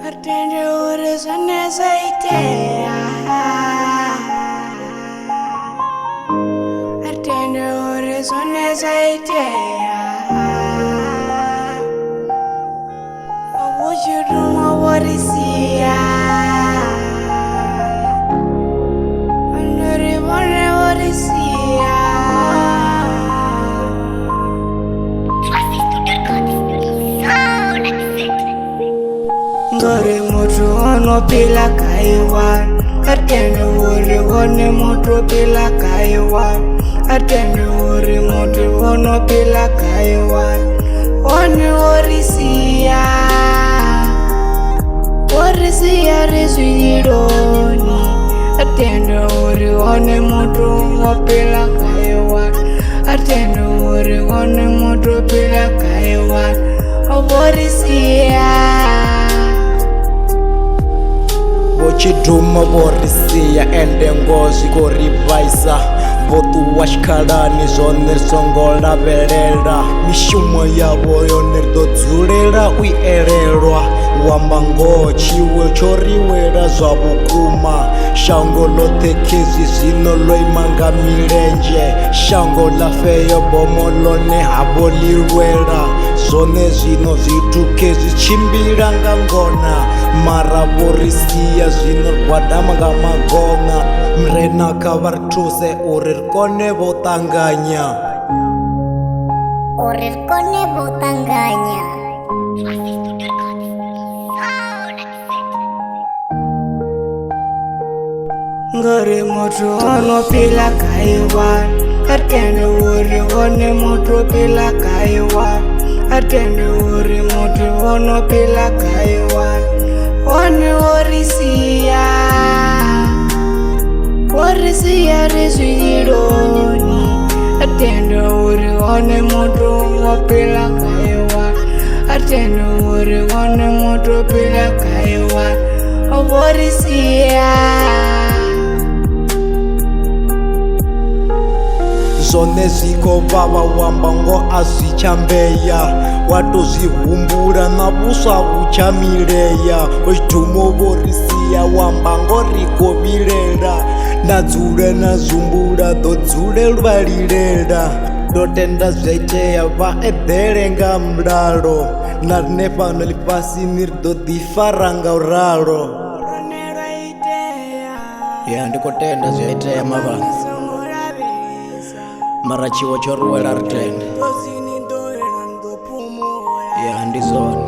Atende urizone zaitea. Atende urizone zaitea. Awujuruma warisia. Anuribone warisia. Ngore moto ono pila kaiwan. Atende uri one moto pila kaiwan. Atende uri moto ono pila kaiwan. One orisia. Orisia resuyironi. Atende uri one moto ono pila kaiwan. Atende uri one moto pila kaiwan. Orisia. Bochiduma borisia ende ngozi korivaisa votu washkalani zone songola velela mishumo yavo yonerdodzulela uielelwa wamba ngochiwe choriwela zwa vukuma shango lotekezi zino loimanga milenje shango lafeyo bomolone havo lilwela zone zino zitukezi chimbilanga ngona mara vorisia zvino rwadama nga magonga mrenaka varithuse uri rikone votanganya Ngore moto ono pila kaiwan. Atende uri one moto pila kaiwan. Atende uri moto ono pila kaiwan. One orisia. Orisia resuyironi. Atende uri one moto ono pila kaiwan. Atende uri one moto pila kaiwan. Orisia. zone ziko vava wamba ngo azichambeya watozihumbula na vuswa vuchamileya ochidumo vorisiya wamba ngo rikovilela nadzule na zumbula dodzule luvalilela dotenda zvaiteya vaedhele nga mlalo narine fano lifasi niridodifaranga uralo ya ndikotenda zvaiteya mavana mara chiwo choruwela ritende ya ndizona